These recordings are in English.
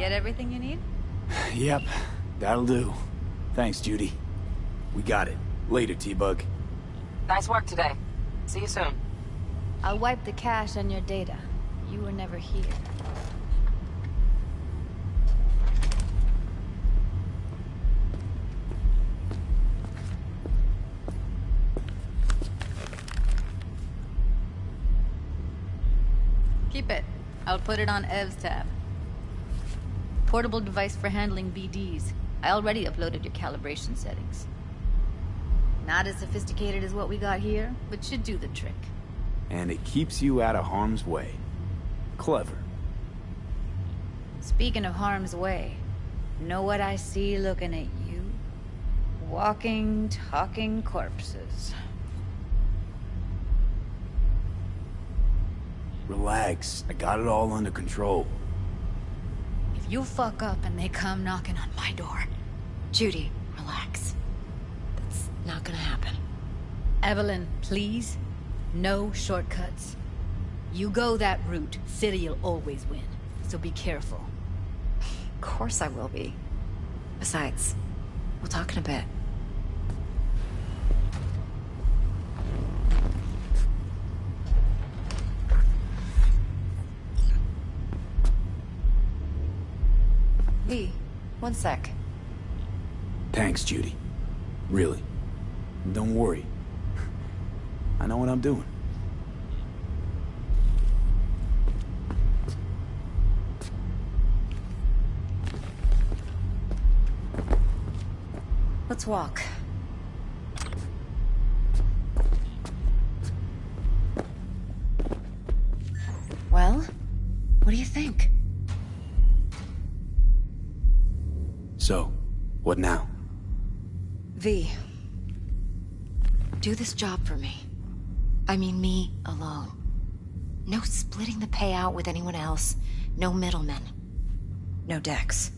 Get everything you need? Yep, that'll do. Thanks, Judy. We got it. Later, T-Bug. Nice work today. See you soon. I'll wipe the cache on your data. You were never here. Keep it. I'll put it on Ev's tab. Portable device for handling BDs. I already uploaded your calibration settings. Not as sophisticated as what we got here, but should do the trick. And it keeps you out of harm's way. Clever. Speaking of harm's way, know what I see looking at you? Walking, talking corpses. Relax. I got it all under control. If you fuck up and they come knocking on my door... Judy, relax. That's not gonna happen. Evelyn, please. No shortcuts. You go that route, City'll always win. So be careful. Of course I will be. Besides, we'll talk in a bit. V, one sec. Thanks, Judy. Really. Don't worry. I know what I'm doing. Let's walk. Well, what do you think? So, what now? V, do this job for me. I mean me alone. No splitting the payout with anyone else. No middlemen. No Dex.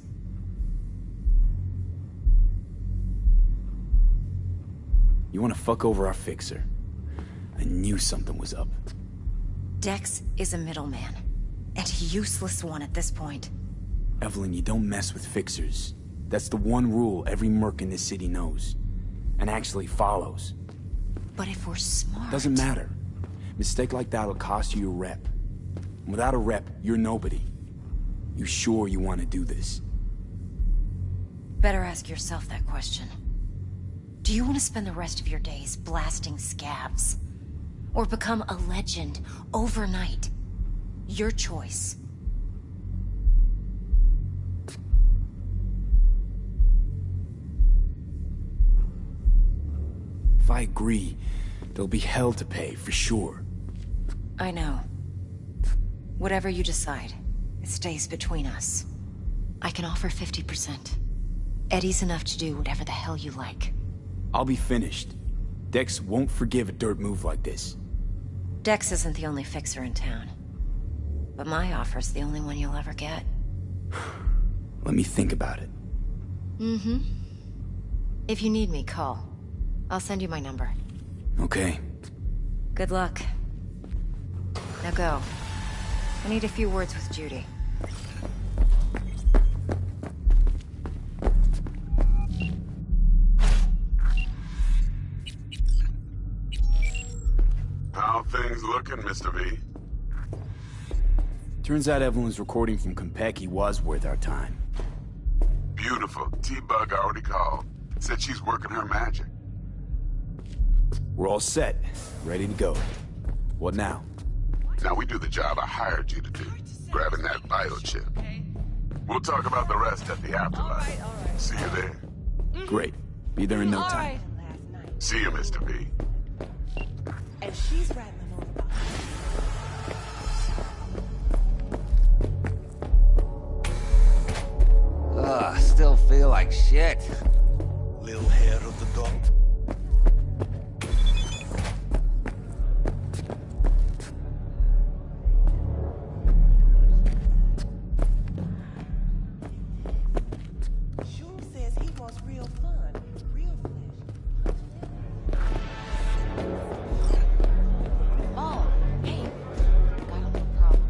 You wanna fuck over our fixer? I knew something was up. Dex is a middleman. And a useless one at this point. Evelyn, you don't mess with fixers. That's the one rule every merc in this city knows. And actually follows. But if we're smart... Doesn't matter. Mistake like that'll cost you your rep. Without a rep, you're nobody. You sure you want to do this? Better ask yourself that question. Do you want to spend the rest of your days blasting scabs? Or become a legend overnight? Your choice. If I agree, there'll be hell to pay, for sure. I know. Whatever you decide, it stays between us. I can offer 50%. Eddie's enough to do whatever the hell you like. I'll be finished. Dex won't forgive a dirt move like this. Dex isn't the only fixer in town. But my offer's the only one you'll ever get. Let me think about it. Mm-hmm. If you need me, call. I'll send you my number. Okay. Good luck. Now go. I need a few words with Judy. How things looking, Mr. V? Turns out Evelyn's recording from Konpeki was worth our time. Beautiful. T-Bug already called. Said she's working her magic. We're all set. Ready to go. What now? Now we do the job I hired you to do. Grabbing that vital chip. We'll talk about the rest at the afterlife. All right. See you there. Great. Be there in no All time. right. See you, Mr. V. And she's rattling on about Ugh, still feel like shit. Little hair of the dog. Shum says he wants real fun, real flesh. Oh, hey. Got a little problem.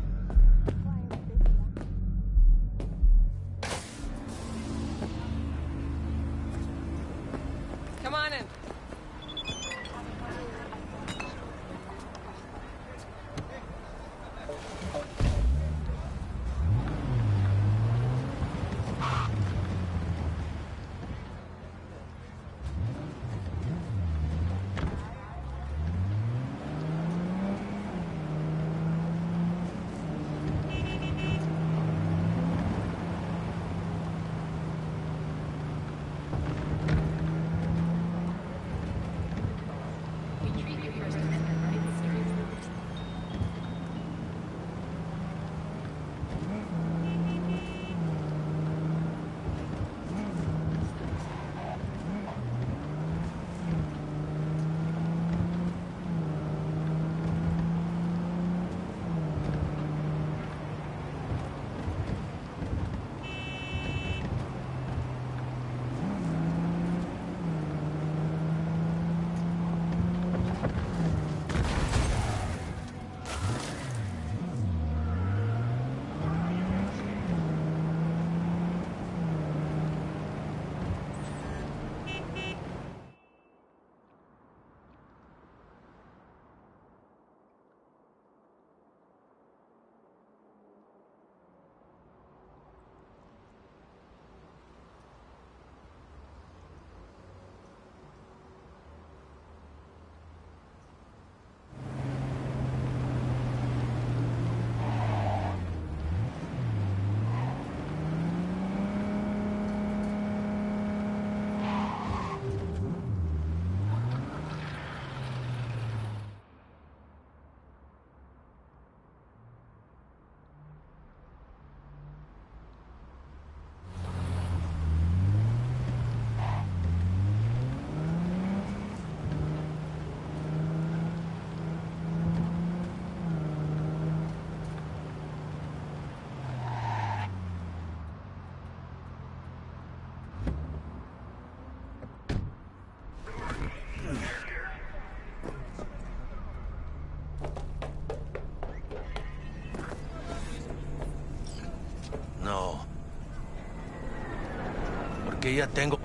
que ya tengo...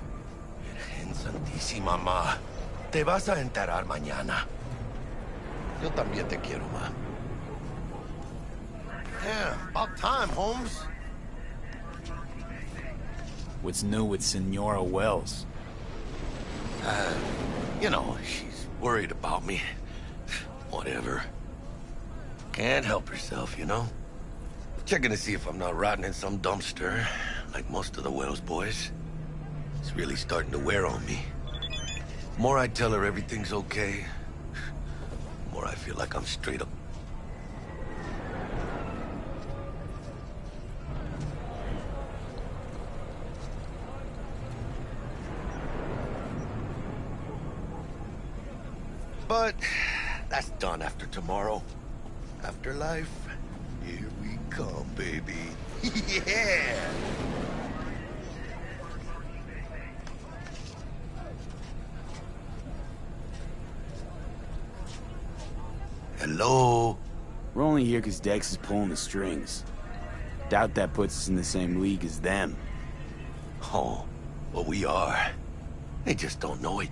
Virgen Santísima, ma. Te vas a enterar mañana. Yo también te quiero, ma. Yeah, about time, Holmes. What's new with Senora Wells? You know, she's worried about me. Whatever. Can't help herself, you know? Checking to see if I'm not rotting in some dumpster, like most of the Wells boys. It's really starting to wear on me. The more I tell her everything's okay, the more I feel like I'm straight up. But that's done after tomorrow. Afterlife, here we come, baby. Yeah! Hello? We're only here because Dex is pulling the strings. Doubt that puts us in the same league as them. Oh, well, we are. They just don't know it.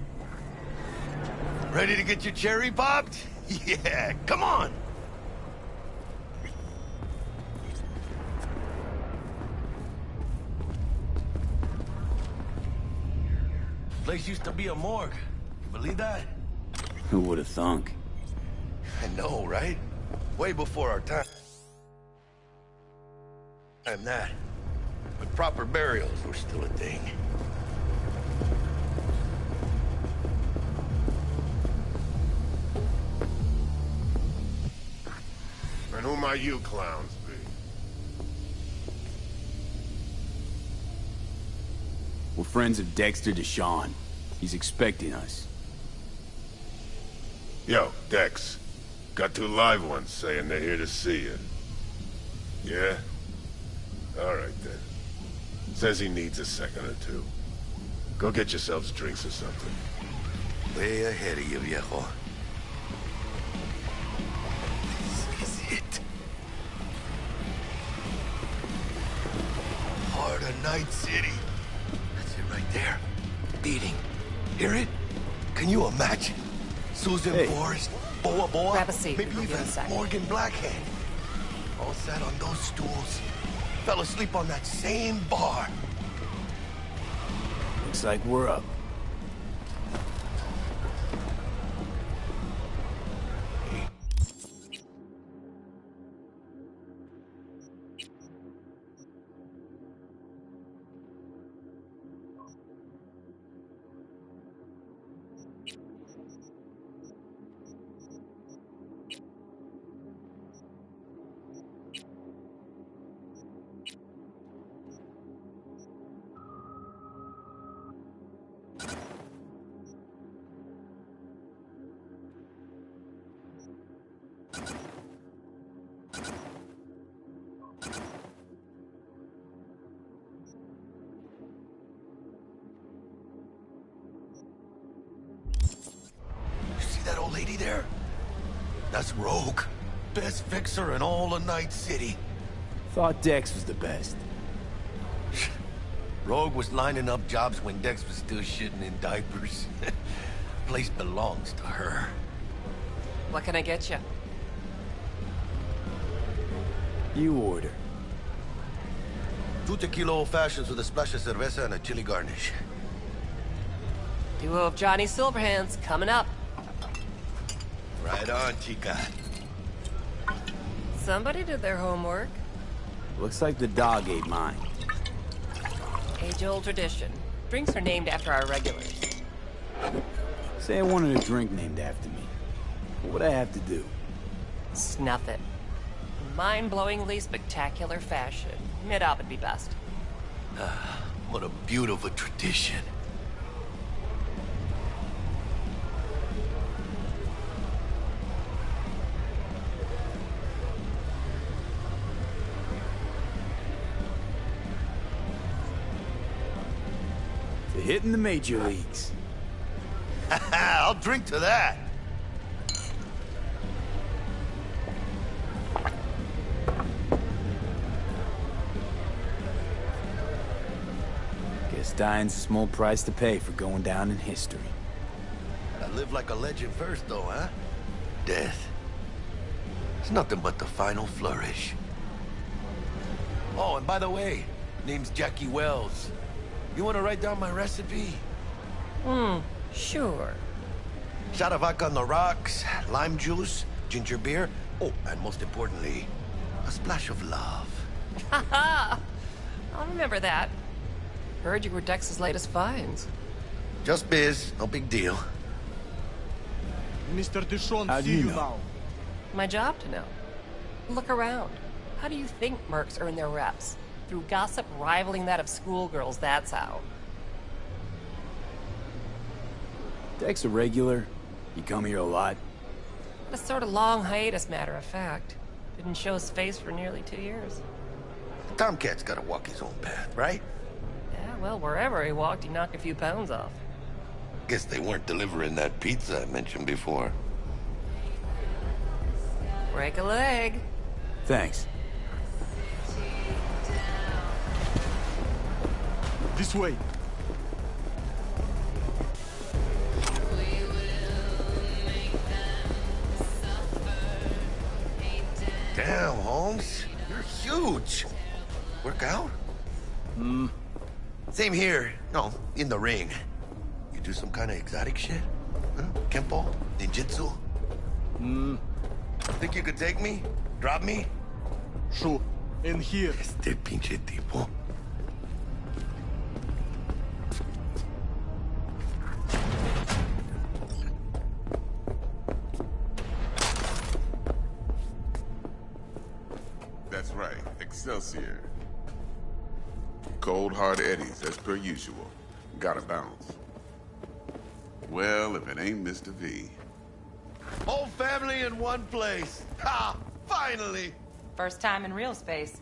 Ready to get your cherry popped? Yeah, come on! Place used to be a morgue. You believe that? Who would have thunk? I know, right? Way before our time. And that. But proper burials were still a thing. And who might you clowns be? We're friends of Dexter Deshawn. He's expecting us. Yo, Dex. Got two live ones saying they're here to see you. Yeah? Alright then. Says he needs a second or two. Go get yourselves drinks or something. Way ahead of you, viejo. This is it. Heart of Night City. That's it right there. Beating. Hear it? Can you imagine? Susan Forrest, Boa Boa, Grab a seat. maybe We'll be even in a sec. Morgan Blackhead. All sat on those stools. Fell asleep on that same bar. Looks like we're up. That old lady there? That's Rogue. Best fixer in all of Night City. Thought Dex was the best. Rogue was lining up jobs when Dex was still shitting in diapers. Place belongs to her. What can I get you? You order. 2 tequila old fashions with a splash of cerveza and a chili garnish. Duo of Johnny Silverhands coming up. Right on, chica. Somebody did their homework. Looks like the dog ate mine. Age-old tradition. Drinks are named after our regulars. Say I wanted a drink named after me. What would I have to do? Snuff it. Mind-blowingly spectacular fashion. Mid-op would be best. What a beautiful tradition. To hitting the major leagues. I'll drink to that. Guess dying's a small price to pay for going down in history. Gotta live like a legend first, though, huh? Death. It's nothing but the final flourish. Oh, and by the way, name's Jackie Wells. You wanna write down my recipe? Sure. Shot of vodka on the rocks, lime juice, ginger beer. Oh, and most importantly, a splash of love. Haha! I'll remember that. Heard you were Dex's latest finds. Just biz, no big deal. Mr. Dishon, How do see you you know? now. My job to know. Look around. How do you think mercs earn their reps? Through gossip rivaling that of schoolgirls, that's how. Dex a regular? You come here a lot? A sort of long hiatus, matter of fact. Didn't show his face for nearly 2 years. Tomcat's gotta walk his own path, right? Yeah, well, wherever he walked, he knocked a few pounds off. Guess they weren't delivering that pizza I mentioned before. Break a leg. Thanks. This way. Damn, Holmes. You're huge. Work out? Same here. No, in the ring. You do some kind of exotic shit? Huh? Kempo? Ninjutsu? Think you could take me? Drop me? Sure. In here. Este pinche tipo. That's right, Excelsior. Cold hard eddies, as per usual. Gotta bounce. Well, if it ain't Mr. V. Whole family in one place. Ha! Finally! First time in real space.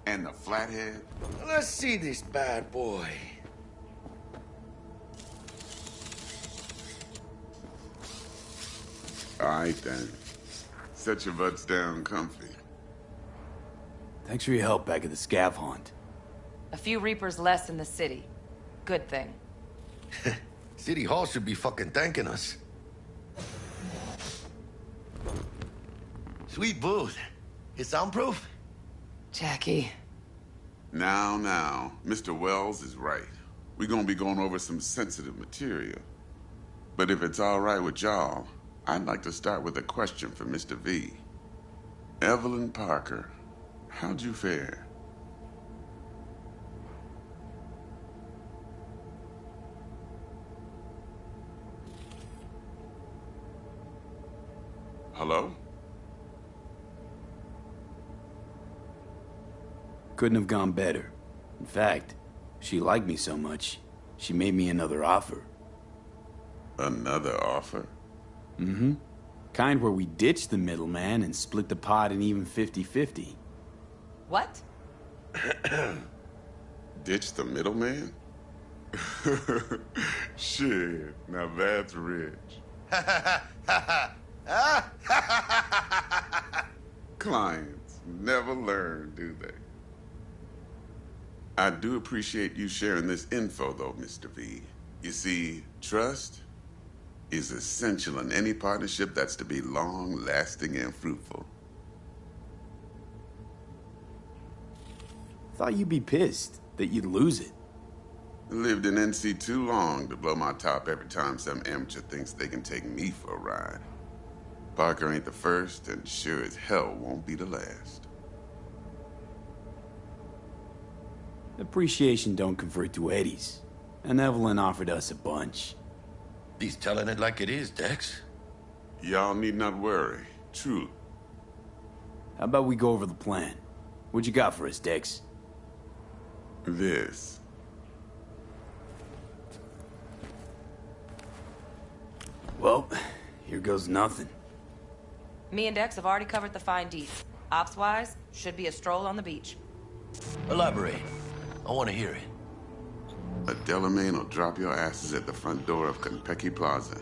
And the flathead? Let's see this bad boy. Alright then. Set your butts down comfy. Thanks for your help back at the scav haunt. A few Reapers less in the city. Good thing. City Hall should be fucking thanking us. Sweet booth. It's soundproof? Jackie. Now, Mr. Wells is right. We're gonna be going over some sensitive material. But if it's all right with y'all, I'd like to start with a question for Mr. V. Evelyn Parker, how'd you fare? Hello? Couldn't have gone better. In fact, she liked me so much, she made me another offer. Another offer? Mm-hmm. Kind where we ditch the middleman and split the pot in even 50-50. What? Ditch the middleman? Shit, now that's rich. Clients never learn, do they? I do appreciate you sharing this info, though, Mr. V. You see, trust is essential in any partnership that's to be long-lasting and fruitful. Thought you'd be pissed that you'd lose it. Lived in NC too long to blow my top every time some amateur thinks they can take me for a ride. Parker ain't the first, and sure as hell won't be the last. Appreciation don't convert to eddies, and Evelyn offered us a bunch. He's telling it like it is, Dex. Y'all need not worry. Truly. How about we go over the plan? What you got for us, Dex? This. Well, here goes nothing. Me and Dex have already covered the fine deets. Ops-wise, should be a stroll on the beach. Elaborate. I want to hear it. A Delamain will drop your asses at the front door of Konpeki Plaza.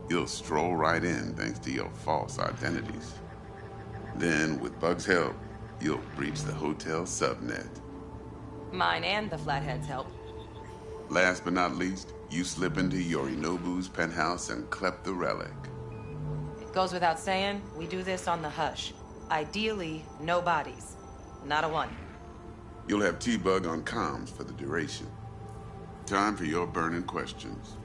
You'll stroll right in thanks to your false identities. Then, with Bug's help, you'll breach the hotel subnet. Mine and the Flathead's help. Last but not least, you slip into Yorinobu's penthouse and clep the relic. It goes without saying, we do this on the hush. Ideally, no bodies. Not a one. You'll have T-Bug on comms for the duration. Time for your burning questions.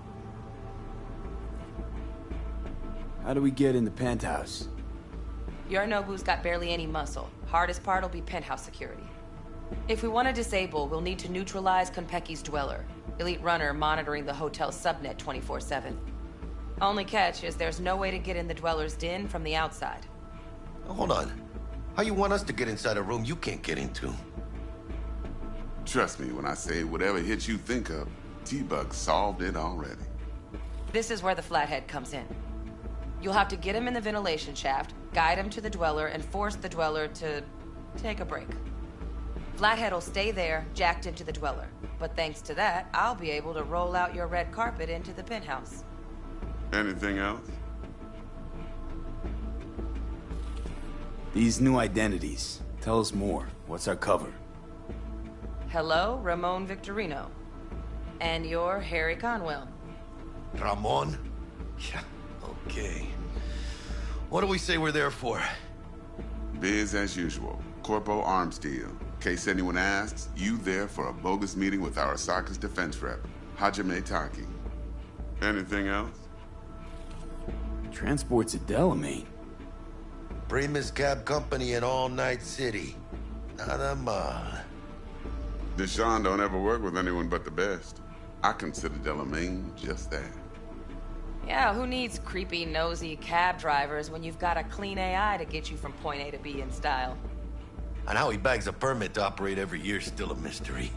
How do we get in the penthouse? Yorinobu's got barely any muscle. Hardest part will be penthouse security. If we want to disable, we'll need to neutralize Konpeki's dweller. Elite runner monitoring the hotel subnet 24/7. Only catch is there's no way to get in the dweller's den from the outside. Hold on. How you want us to get inside a room you can't get into? Trust me when I say whatever hit you think of, T-Bug solved it already. This is where the flathead comes in. You'll have to get him in the ventilation shaft, guide him to the dweller, and force the dweller to take a break. Flathead will stay there, jacked into the dweller. But thanks to that, I'll be able to roll out your red carpet into the penthouse. Anything else? These new identities. Tell us more. What's our cover? Hello, Ramon Victorino. And you're Harry Conwell. Ramon? Yeah, okay. What do we say we're there for? Biz as usual. Corpo arms deal. In case anyone asks, you there for a bogus meeting with Arasaka's defense rep, Hajime Taki. Anything else? Transport's a Delamain. Primus Cab Company in All Night City. Nada mal. Deshaun don't ever work with anyone but the best. I consider Delamain just that. Yeah, who needs creepy, nosy cab drivers when you've got a clean AI to get you from point A to B in style? And how he bags a permit to operate every year is still a mystery.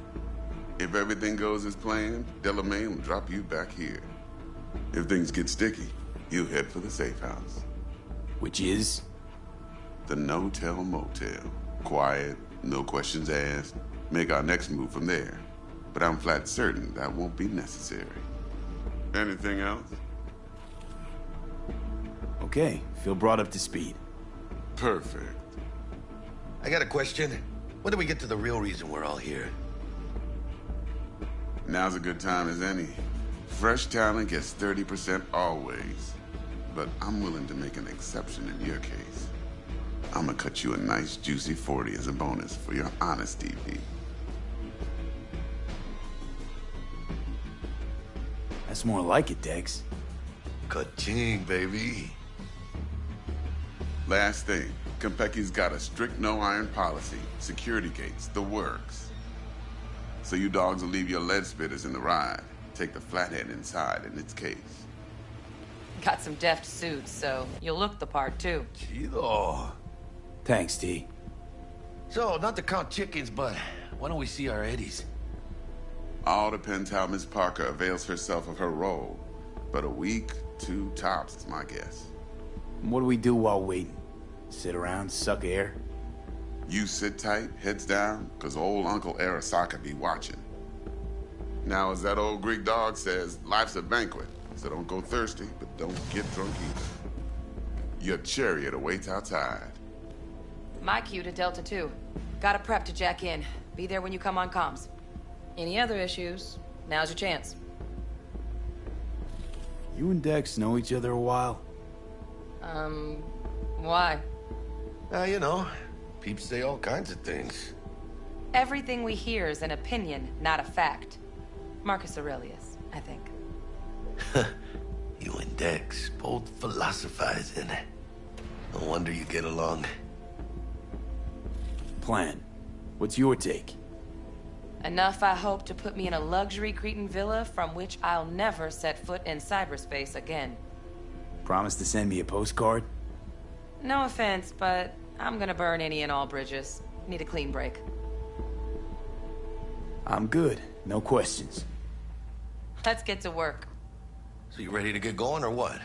If everything goes as planned, Delamain will drop you back here. If things get sticky, you head for the safe house. Which is? The no-tell motel. Quiet, no questions asked. Make our next move from there. But I'm flat certain that won't be necessary. Anything else? Okay, feel brought up to speed. Perfect. I got a question. When do we get to the real reason we're all here? Now's a good time as any. Fresh talent gets 30% always. But I'm willing to make an exception in your case. I'm gonna cut you a nice juicy 40 as a bonus for your honesty, V. That's more like it, Dex. Ka-ching, baby. Last thing, Konpeki's got a strict no-iron policy, security gates, the works. So you dogs will leave your lead spitters in the ride. Take the flathead inside in its case. Got some deft suits, so you'll look the part too. Chido. Thanks, T. So, not to count chickens, but why don't we see our Eddies? All depends how Miss Parker avails herself of her role. But a week, 2 tops is my guess. What do we do while waiting? Sit around, suck air? You sit tight, heads down, cause old Uncle Arasaka be watching. Now, as that old Greek dog says, life's a banquet, so don't go thirsty, but don't get drunk either. Your chariot awaits outside. My cue to Delta 2. Gotta prep to jack in. Be there when you come on comms. Any other issues, now's your chance. You and Dex know each other a while? Why? You know, peeps say all kinds of things. Everything we hear is an opinion, not a fact. Marcus Aurelius, I think. You and Dex, both philosophizing. No wonder you get along. Plan. What's your take? Enough, I hope, to put me in a luxury Cretan villa from which I'll never set foot in cyberspace again. Promise to send me a postcard? No offense, but I'm gonna burn any and all bridges. Need a clean break. I'm good. No questions. Let's get to work. So you ready to get going or what?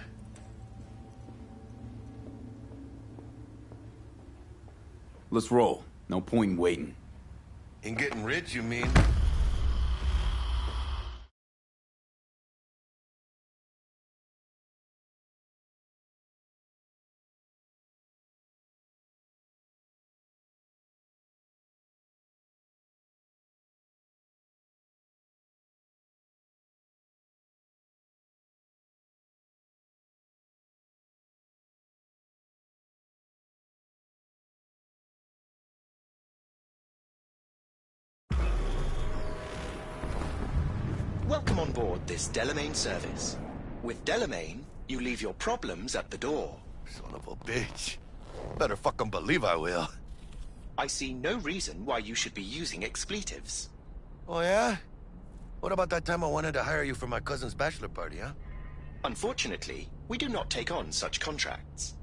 Let's roll. No point in waiting. In getting rich, you mean? Welcome on board this Delamain service. With Delamain, you leave your problems at the door. Son of a bitch. Better fucking believe I will. I see no reason why you should be using expletives. Oh, yeah? What about that time I wanted to hire you for my cousin's bachelor party, huh? Unfortunately, we do not take on such contracts.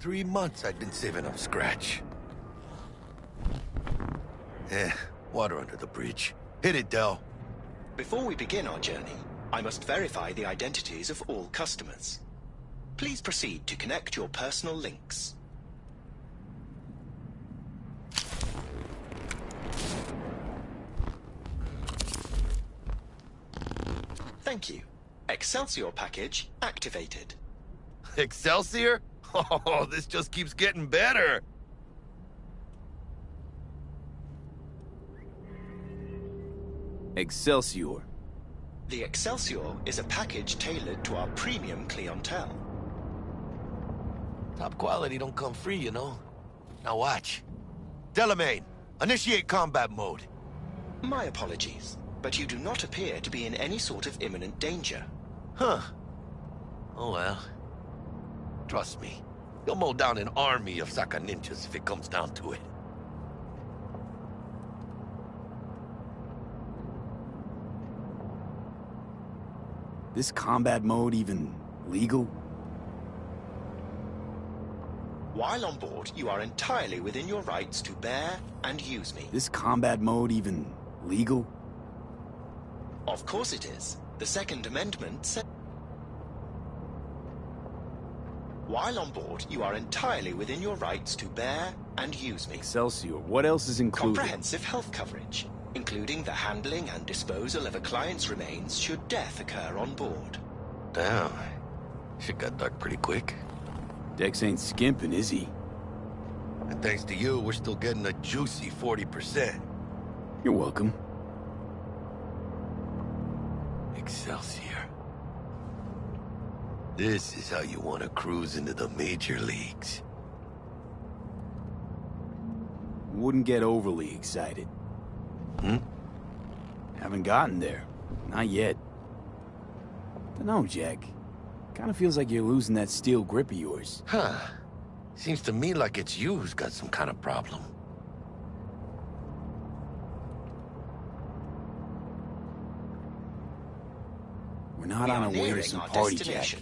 3 months I'd been saving up scratch. Water under the bridge. Hit it, Del. Before we begin our journey, I must verify the identities of all customers. Please proceed to connect your personal links. Thank you. Excelsior package activated. Excelsior? Oh, this just keeps getting better. Excelsior. The Excelsior is a package tailored to our premium clientele. Top quality don't come free, you know. Now watch. Delamain, initiate combat mode. My apologies, but you do not appear to be in any sort of imminent danger. Huh. Oh well. Trust me, you'll mow down an army of Saka ninjas if it comes down to it. This combat mode even legal? While on board, you are entirely within your rights to bear and use me. This combat mode even legal? Of course it is. The Second Amendment says... While on board, you are entirely within your rights to bear and use me. Excelsior, what else is included? Comprehensive health coverage, including the handling and disposal of a client's remains should death occur on board. Damn. Shit got dark pretty quick. Dex ain't skimping, is he? And thanks to you, we're still getting a juicy 40%. You're welcome. Excelsior. This is how you want to cruise into the major leagues. Wouldn't get overly excited. Haven't gotten there. Not yet. Dunno, Jack. Kinda feels like you're losing that steel grip of yours. Huh. Seems to me like it's you who's got some kind of problem. We're not on our way to some party, Jack.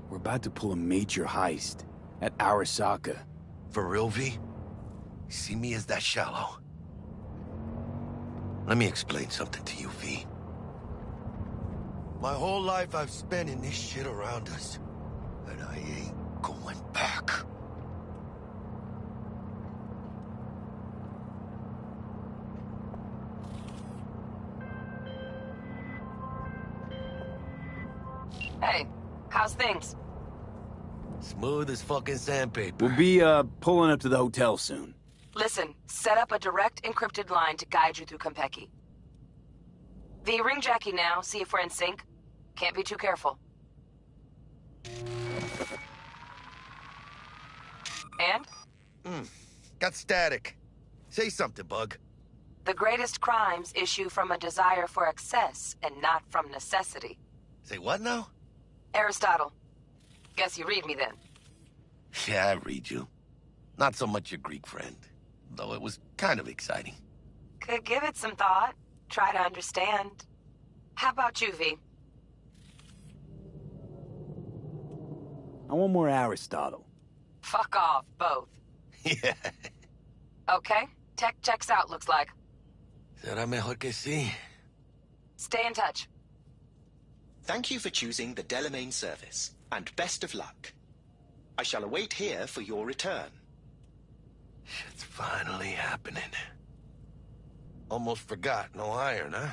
We're about to pull a major heist at Arasaka. For real, V? See me as that shallow? Let me explain something to you, V. My whole life I've spent in this shit around us, and I ain't going back. Hey, how's things? Smooth as fucking sandpaper. We'll be, pulling up to the hotel soon. Listen, set up a direct encrypted line to guide you through Konpeki. V, ring Jackie now, see if we're in sync. Can't be too careful. And? Got static. Say something, Bug. The greatest crimes issue from a desire for excess and not from necessity. Say what now? Aristotle. Guess you read me then. Yeah, I read you. Not so much your Greek friend, though it was kind of exciting. Could give it some thought. Try to understand. How about you, V? I want more Aristotle. Fuck off, both. Yeah. Okay, tech checks out, looks like. Será mejor que sí. Stay in touch. Thank you for choosing the Delamain service, and best of luck. I shall await here for your return. Shit's finally happening. Almost forgot, no iron, huh?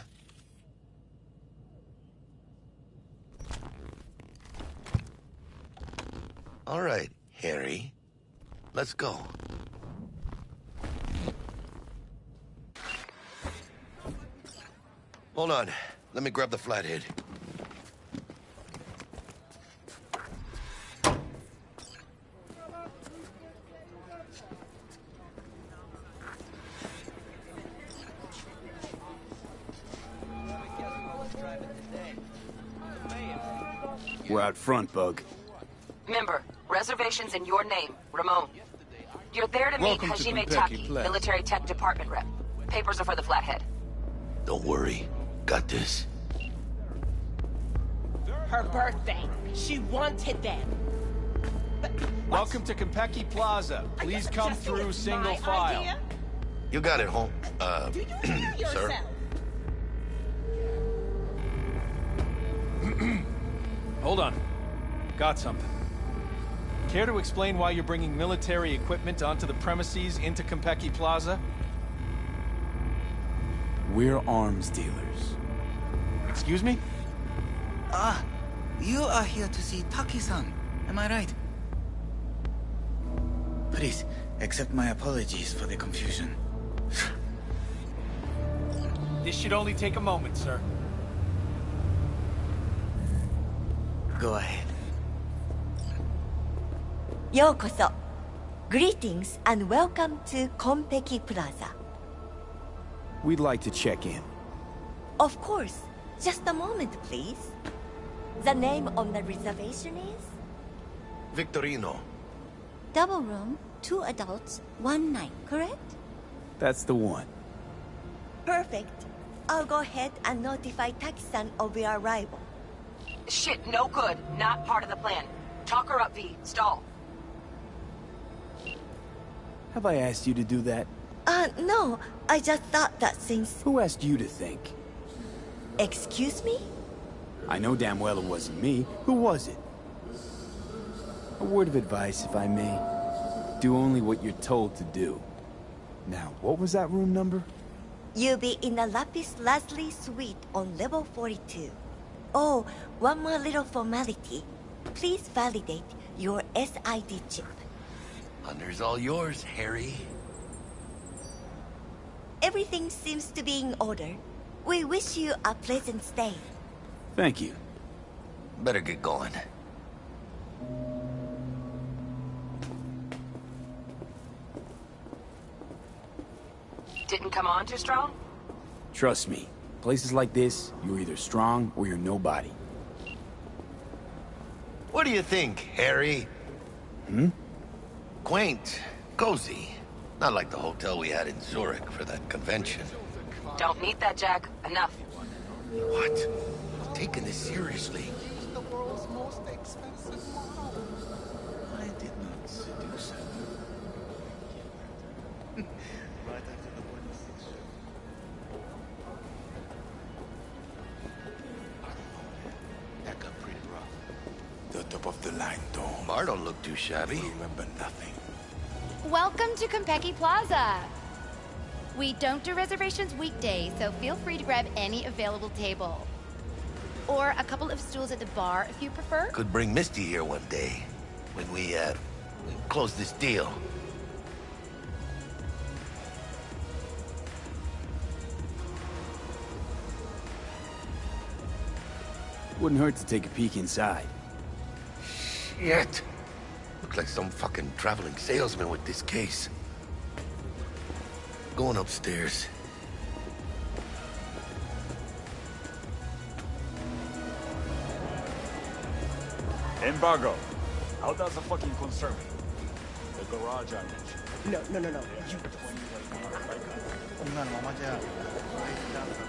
All right, Harry. Let's go. Hold on. Let me grab the flathead. We're out front, Bug. Member, reservations in your name, Ramon. You're there to meet Welcome to Hajime Konpeki Taki, Plaza. military tech department rep. Papers are for the Flathead. Don't worry. Got this. Her birthday. She wanted that. Welcome to Konpeki Plaza. Please come Just through it's single my file. idea. You got it, home. Do you hear sir? yourself? Hold on. Got something. Care to explain why you're bringing military equipment onto the premises into Konpeki Plaza? We're arms dealers. Excuse me? Ah, you are here to see Taki-san. Am I right? Please, accept my apologies for the confusion. This should only take a moment, sir. Go ahead. Yokoso. Greetings and welcome to Konpeki Plaza. We'd like to check in. Of course. Just a moment, please. The name on the reservation is? Victorino. Double room, 2 adults, 1 night, correct? That's the one. Perfect. I'll go ahead and notify Taki-san of your arrival. Shit, no good. Not part of the plan. Talk her up, V. Stall. Have I asked you to do that? No. I just thought that since... Who asked you to think? Excuse me? I know damn well it wasn't me. Who was it? A word of advice, if I may. Do only what you're told to do. Now, what was that room number? You'll be in the Lapis Lazuli suite on level 42. Oh, one more little formality. Please validate your SID chip. Honor's all yours, Harry. Everything seems to be in order. We wish you a pleasant stay. Thank you. Better get going. Didn't come on too strong? Trust me, places like this, you're either strong or you're nobody. What do you think, Harry? Hmm? Quaint, cozy. Not like the hotel we had in Zurich for that convention. Don't need that, Jack. Enough. What? I'm taking this seriously. The world's most expensive model. I did not seduce her. Right after the 26th show. That got pretty rough. The top of the line, though. Bar don't look too shabby. Remember nothing. Welcome to Konpeki Plaza. We don't do reservations weekdays, so feel free to grab any available table. Or a couple of stools at the bar if you prefer. Could bring Misty here one day when we close this deal. Wouldn't hurt to take a peek inside. Shit. Look like some fucking traveling salesman with this case. Going upstairs. Embargo. How does it fucking concern me? The garage I mentioned. No.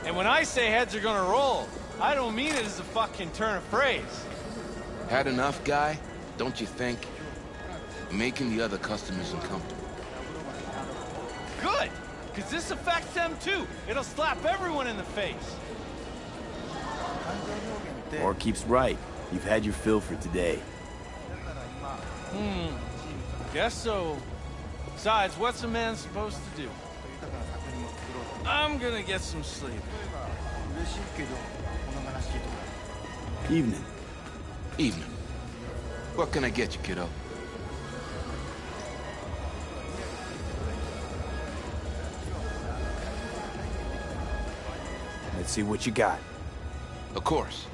And when I say heads are gonna roll, I don't mean it as a fucking turn of phrase. Had enough, guy? Don't you think? Making the other customers uncomfortable. Good, because this affects them too. It'll slap everyone in the face. Or keeps right. You've had your fill for today. Guess so. Besides, what's a man supposed to do? I'm gonna get some sleep. Evening. Evening. What can I get you, kiddo? Let's see what you got. Of course.